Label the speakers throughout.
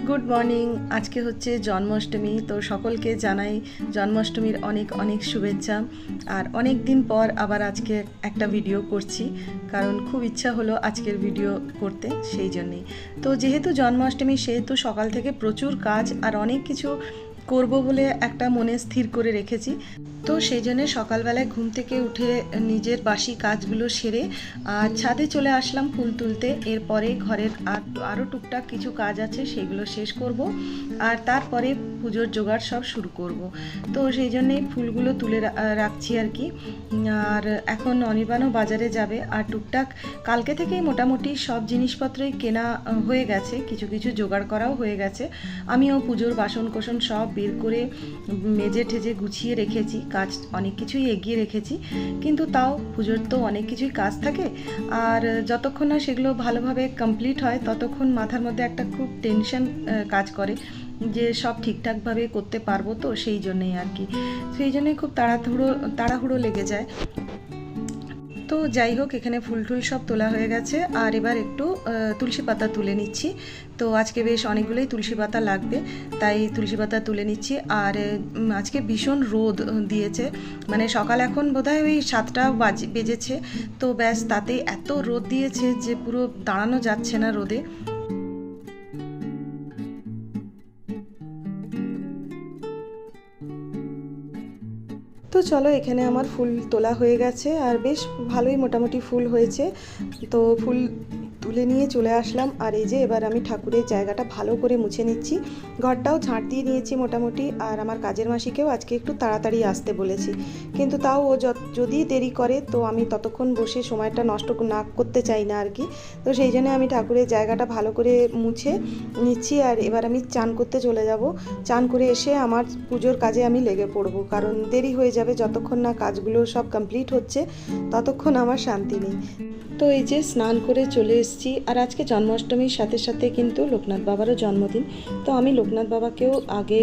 Speaker 1: Good morning. আজকে হচ্ছে জন্মাষ্টমী, তো সকলকে জানাই জন্মাষ্টমীর অনেক অনেক শুভেচ্ছা। আর অনেক দিন পর আবার আজকে একটা ভিডিও করছি, কারণ খুব ইচ্ছা হলো আজকের ভিডিও করতে, সেই জন্যেই। তো যেহেতু জন্মাষ্টমী, সেহেতু সকাল থেকে প্রচুর কাজ আর অনেক কিছু করব বলে একটা মনে স্থির করে রেখেছি। তো সেই জন্য সকালবেলায় ঘুম থেকে উঠে নিজের বাসি কাজগুলো সেরে ছাদে চলে আসলাম ফুল তুলতে। এরপরে ঘরের আরও টুকটাক কিছু কাজ আছে, সেগুলো শেষ করব, আর তারপরে পুজোর জোগাড় সব শুরু করব। তো সেই জন্যেই ফুলগুলো তুলে রাখছি আর কি। আর এখন অনির্বাণও বাজারে যাবে, আর টুকটাক কালকে থেকেই মোটামুটি সব জিনিসপত্রই কেনা হয়ে গেছে, কিছু কিছু জোগাড় করাও হয়ে গেছে। আমিও পুজোর বাসন কোসন সব বের করে মেজে ঠেজে গুছিয়ে রেখেছি, কাজ অনেক কিছুই এগিয়ে রেখেছি, কিন্তু তাও পুজোর তো অনেক কিছুই কাজ থাকে, আর যতক্ষণ না সেগুলো ভালোভাবে কমপ্লিট হয় ততক্ষণ মাথার মধ্যে একটা খুব টেনশন কাজ করে যে সব ঠিকঠাকভাবে করতে পারবো তো, সেই জন্যেই আর কি। সেই জন্যই খুব তাড়াহুড়ো লেগে যায়। তো যাই হোক, এখানে ফুল টুল সব তোলা হয়ে গেছে, আর এবার একটু তুলসী পাতা তুলে নিচ্ছি। তো আজকে বেশ অনেকগুলোই তুলসী পাতা লাগবে, তাই তুলসী পাতা তুলে নিচ্ছি। আর আজকে ভীষণ রোদ দিয়েছে, মানে সকাল এখন বোধহয় ওই 7টা বেজেছে, তো ব্যাস তাতেই এত রোদ দিয়েছে যে পুরো দাঁড়ানো যাচ্ছে না রোদে। তো চলো, এখানে আমার ফুল তোলা হয়ে গেছে, আর বেশ ভালোই মোটামুটি ফুল হয়েছে। তো ফুল তুলে নিয়ে চলে আসলাম, আর এই যে এবার আমি ঠাকুরের জায়গাটা ভালো করে মুছে নিচ্ছি। ঘরটাও ঝাঁট দিয়ে নিয়েছি মোটামুটি, আর আমার কাজের মাসিকেও আজকে একটু তাড়াতাড়ি আসতে বলেছি, কিন্তু তাও ও যদি দেরি করে তো আমি ততক্ষণ বসে সময়টা নষ্ট না করতে চাই না আর কি। তো সেই জন্য আমি ঠাকুরের জায়গাটা ভালো করে মুছে নিচ্ছি, আর এবার আমি চান করতে চলে যাব। চান করে এসে আমার পুজোর কাজে আমি লেগে পড়বো, কারণ দেরি হয়ে যাবে। যতক্ষণ না কাজগুলো সব কমপ্লিট হচ্ছে ততক্ষণ আমার শান্তি নেই। তো এই যে স্নান করে চলে এসেছি, আর আজকে জন্মাষ্টমীর সাথে সাথে কিন্তু লোকনাথ বাবারও জন্মদিন। তো আমি লোকনাথ বাবাকেও আগে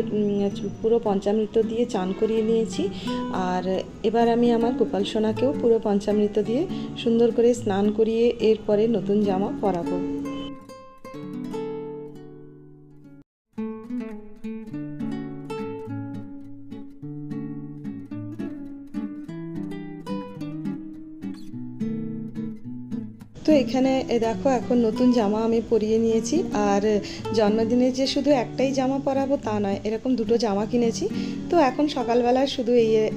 Speaker 1: পুরো পঞ্চামৃত দিয়ে চান করিয়ে নিয়েছি, আর এবার আমি আমার গোপাল সোনাকেও পুরো পঞ্চামৃত দিয়ে সুন্দর করে স্নান করিয়ে এরপরে নতুন জামা পরাবো। তো এখানে দেখো, এখন নতুন জামা আমি পরিয়ে নিয়েছি, আর জন্মদিনে যে শুধু একটাই জামা পরাবো তা নয়, এরকম দুটো জামা কিনেছি। তো এখন সকালবেলা শুধু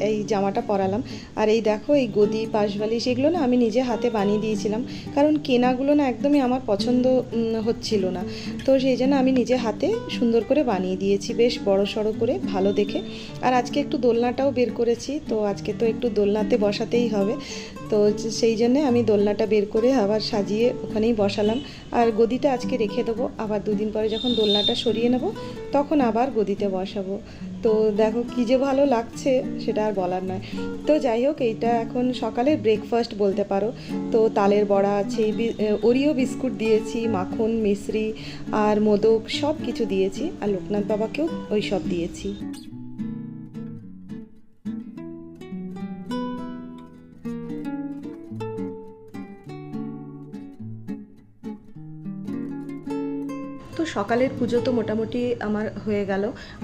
Speaker 1: এই জামাটা পরালাম। আর এই দেখো, এই গদি পাশবালিশ এগুলো না আমি নিজে হাতে বানিয়ে দিয়েছিলাম, কারণ কেনাগুলো না একদমই আমার পছন্দ হচ্ছিল না। তো সেই জন্য আমি নিজে হাতে সুন্দর করে বানিয়ে দিয়েছি, বেশ বড় সড়ো করে ভালো দেখে। আর আজকে একটু দোলনাটাও বের করেছি, তো আজকে তো একটু দোলনাতে বসাতেই হবে। তো সেই জন্যে আমি দোলনাটা বের করে আবার সাজিয়ে ওখানেই বসালাম। আর গদিটা আজকে রেখে দেবো, আবার দুদিন পরে যখন দোলনাটা সরিয়ে নেব তখন আবার গদিতে বসাবো। তো দেখো কী যে ভালো লাগছে, সেটা আর বলার নয়। তো যাই হোক, এইটা এখন সকালের ব্রেকফাস্ট বলতে পারো। তো তালের বড়া আছে, ওরিও বিস্কুট দিয়েছি, মাখন মিশ্রি আর মোদক সব কিছু দিয়েছি, আর লোকনাথ বাবাকেও ওই সব দিয়েছি। তো সকালের পুজো তো মোটামুটি আমার হয়ে গেল,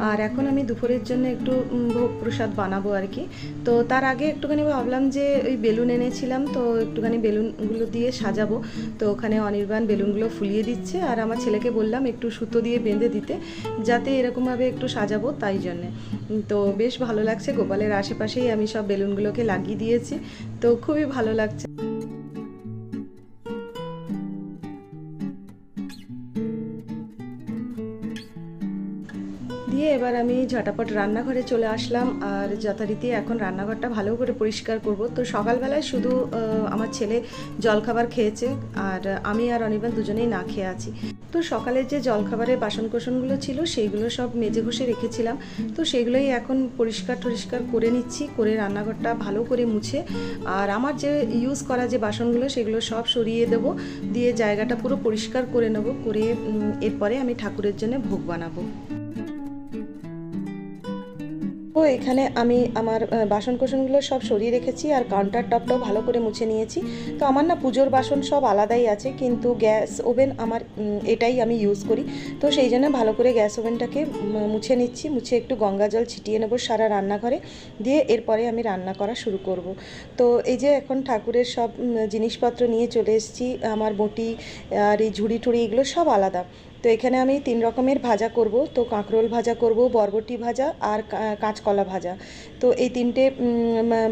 Speaker 1: আর এখন আমি দুপুরের জন্য একটু ভোগ প্রসাদ বানাবো আর কি। তো তার আগে একটুখানি ভাবলাম যে ওই বেলুন এনেছিলাম, তো একটুখানি বেলুনগুলো দিয়ে সাজাবো। তো ওখানে অনির্বাণ বেলুনগুলো ফুলিয়ে দিচ্ছে, আর আমার ছেলেকে বললাম একটু সুতো দিয়ে বেঁধে দিতে, যাতে এরকমভাবে একটু সাজাবো, তাই জন্যে। তো বেশ ভালো লাগছে, গোপালের আশেপাশেই আমি সব বেলুনগুলোকে লাগিয়ে দিয়েছি, তো খুবই ভালো লাগছে। দিয়ে এবার আমি ঝটাপট রান্নাঘরে চলে আসলাম, আর যথারীতি এখন রান্নাঘরটা ভালো করে পরিষ্কার করব। তো সকালবেলায় শুধু আমার ছেলে জলখাবার খেয়েছে, আর আমি আর অনির্বাণ দুজনেই না খেয়ে আছি। তো সকালের যে জলখাবারের বাসনকোসনগুলো ছিল সেইগুলো সব মেজে ঘষে রেখেছিলাম, তো সেগুলোই এখন পরিষ্কার করে নিচ্ছি, করে রান্নাঘরটা ভালো করে মুছে, আর আমার যে ইউজ করা যে বাসনগুলো সেগুলো সব সরিয়ে দেবো, দিয়ে জায়গাটা পুরো পরিষ্কার করে নেব, করে এরপরে আমি ঠাকুরের জন্য ভোগ বানাবো। তো এখানে আমি আমার বাসন কোসনগুলো সব সরিয়ে রেখেছি আর কাউন্টার টপটাও ভালো করে মুছে নিয়েছি। তো আমার না পুজোর বাসন সব আলাদাই আছে, কিন্তু গ্যাস ওভেন আমার এটাই আমি ইউজ করি। তো সেই জন্য ভালো করে গ্যাস ওভেনটাকে মুছে নিচ্ছি, মুছে একটু গঙ্গা জল ছিটিয়ে নেবো সারা রান্নাঘরে, দিয়ে এরপরে আমি রান্না করা শুরু করব। তো এই যে এখন ঠাকুরের সব জিনিসপত্র নিয়ে চলে এসেছি। আমার বটি আর এই ঝুড়ি টুড়ি এগুলো সব আলাদা। তো এখানে আমি 3 রকমের ভাজা করব। তো কাঁকরোল ভাজা করব, বরবটি ভাজা আর কাঁচকলা ভাজা। তো এই 3টে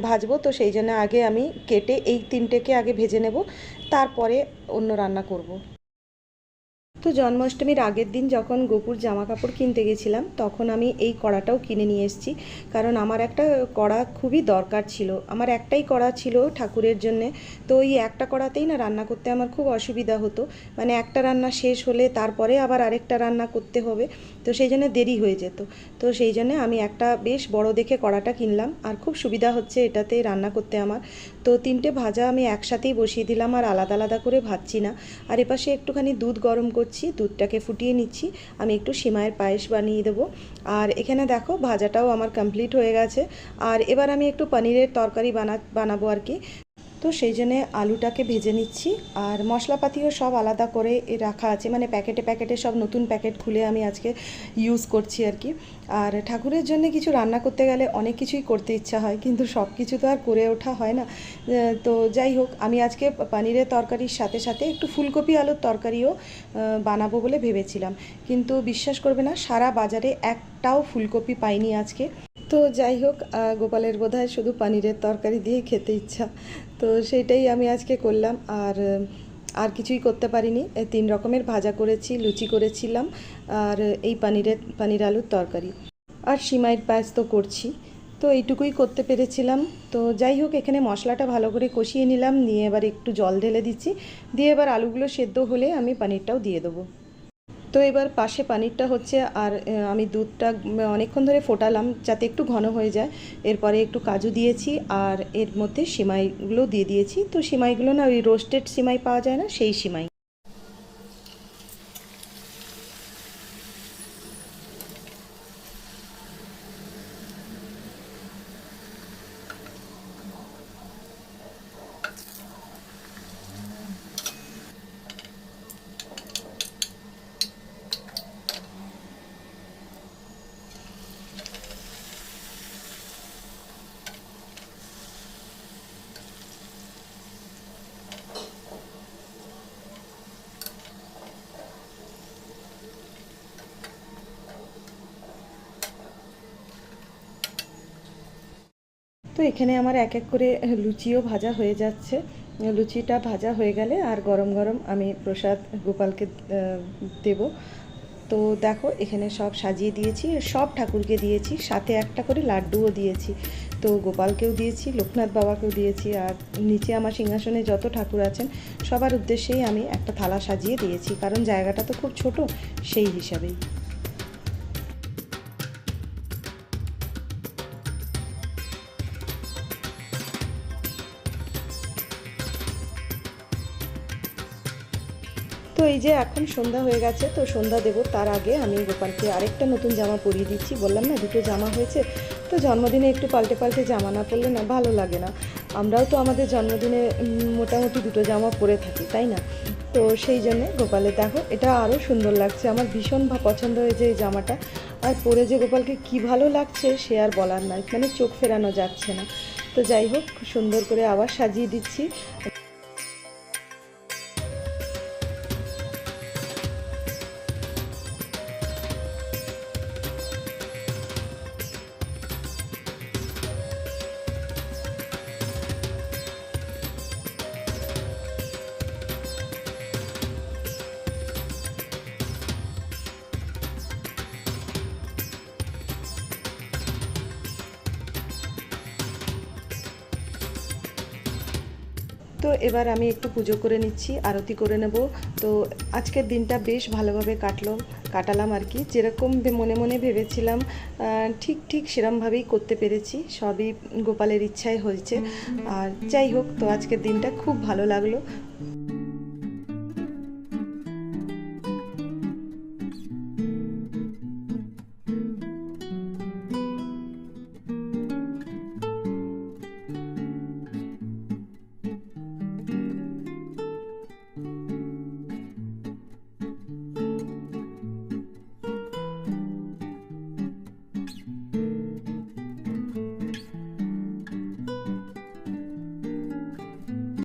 Speaker 1: ভাজবো। তো সেই জন্য আগে আমি কেটে এই 3টেকে আগে ভেজে নেব, তারপরে অন্য রান্না করব। তো জন্মাষ্টমীর আগের দিন যখন গোপুর জামা কাপড় কিনতে গেছিলাম, তখন আমি এই কড়াটাও কিনে নিয়ে এসেছি। কারণ আমার একটা কড়া খুবই দরকার ছিল, আমার একটাই কড়া ছিল ঠাকুরের জন্যে। তো ওই একটা কড়াতেই না রান্না করতে আমার খুব অসুবিধা হতো, মানে একটা রান্না শেষ হলে তারপরে আবার আরেকটা রান্না করতে হবে, তো সেই জন্য দেরি হয়ে যেত। তো সেই জন্য আমি একটা বেশ বড় দেখে কড়াটা কিনলাম, আর খুব সুবিধা হচ্ছে এটাতে রান্না করতে আমার। তো 3টে ভাজা আমি একসাথেই বসিয়ে দিলাম, আর আলাদা আলাদা করে ভাজছি না। আর এপাশে একটুখানি দুধ গরম করছি, দুধটাকে ফুটিয়ে নিচ্ছি। আমি একটু সিমাইয়ের পায়েস বানিয়ে দেবো। আর এখানে দেখো ভাজাটাও আমার কমপ্লিট হয়ে গেছে। আর এবার আমি একটু পনিরের তরকারি বানাবো আর কি। তো সেই জন্যে আলুটাকে ভেজে নিচ্ছি। আর মশলাপাতিও সব আলাদা করে রাখা আছে, মানে প্যাকেটে প্যাকেটে সব নতুন প্যাকেট খুলে আমি আজকে ইউজ করছি আর কি। আর ঠাকুরের জন্য কিছু রান্না করতে গেলে অনেক কিছুই করতে ইচ্ছা হয়, কিন্তু সব কিছু তো আর করে ওঠা হয় না। তো যাই হোক, আমি আজকে পনিরের তরকারির সাথে সাথে একটু ফুলকপি আলুর তরকারিও বানাবো বলে ভেবেছিলাম, কিন্তু বিশ্বাস করবে না, সারা বাজারে একটাও ফুলকপি পাইনি আজকে। তো যাই হোক, গোপালের বোধহয় শুধু পনিরের তরকারি দিয়ে খেতে ইচ্ছা, তো সেইটাই আমি আজকে করলাম। আর কিছুই করতে পারিনি। 3 রকমের ভাজা করেছি, লুচি করেছিলাম, আর এই পনির আলুর তরকারি, আর সিমাইয়ের পায়েস তো করছি। তো এইটুকুই করতে পেরেছিলাম। তো যাই হোক, এখানে মশলাটা ভালো করে কষিয়ে নিলাম, নিয়ে এবার একটু জল ঢেলে দিচ্ছি, দিয়ে এবার আলুগুলো সেদ্ধ হলে আমি পনিরটাও দিয়ে দেবো। তো এবার পাশে পনিরটা হচ্ছে, আর আমি দুধটা অনেকক্ষণ ধরে ফোটালাম যাতে একটু ঘন হয়ে যায়। এরপরে একটু কাজু দিয়েছি, আর এর মধ্যে সিমাইগুলো দিয়ে দিয়েছি। তো সিমাইগুলো না ওই রোস্টেড সিমাই পাওয়া যায় না, সেই সিমাই। তো এখানে আমার এক এক করে লুচিও ভাজা হয়ে যাচ্ছে। লুচিটা ভাজা হয়ে গেলে আর গরম গরম আমি প্রসাদ গোপালকে দেব। তো দেখো, এখানে সব সাজিয়ে দিয়েছি, সব ঠাকুরকে দিয়েছি, সাথে একটা করে লাড্ডুও দিয়েছি। তো গোপালকেও দিয়েছি, লোকনাথ বাবাকেও দিয়েছি, আর নিচে আমার সিংহাসনে যত ঠাকুর আছেন সবার উদ্দেশ্যেই আমি একটা থালা সাজিয়ে দিয়েছি, কারণ জায়গাটা তো খুব ছোট, সেই হিসাবেই। তো এই যে এখন সন্ধ্যা হয়ে গেছে, তো সন্ধ্যা দেব তার আগে আমি গোপালকে আরেকটা নতুন জামা পরিয়ে দিচ্ছি। বললাম না 2টো জামা হয়েছে, তো জন্মদিনে একটু পাল্টে পাল্টে জামা না পরলে না ভালো লাগে না। আমরাও তো আমাদের জন্মদিনে মোটামুটি 2টো জামা পরে থাকি, তাই না? তো সেই জন্যে গোপালের দেখো এটা আরও সুন্দর লাগছে, আমার ভীষণ পছন্দ হয়েছে এই জামাটা। আর পরে যে গোপালকে কী ভালো লাগছে সে আর বলার নয়, মানে চোখ ফেরানো যাচ্ছে না। তো যাই হোক, সুন্দর করে আবার সাজিয়ে দিচ্ছি। তো এবার আমি একটু পুজো করে নিচ্ছি, আরতি করে নেব। তো আজকের দিনটা বেশ ভালোভাবে কাটালাম আর কি, যেরকম মনে মনে ভেবেছিলাম ঠিক সেরমভাবেই করতে পেরেছি, সবই গোপালের ইচ্ছায় হয়েছে। আর যাই হোক, তো আজকের দিনটা খুব ভালো লাগলো।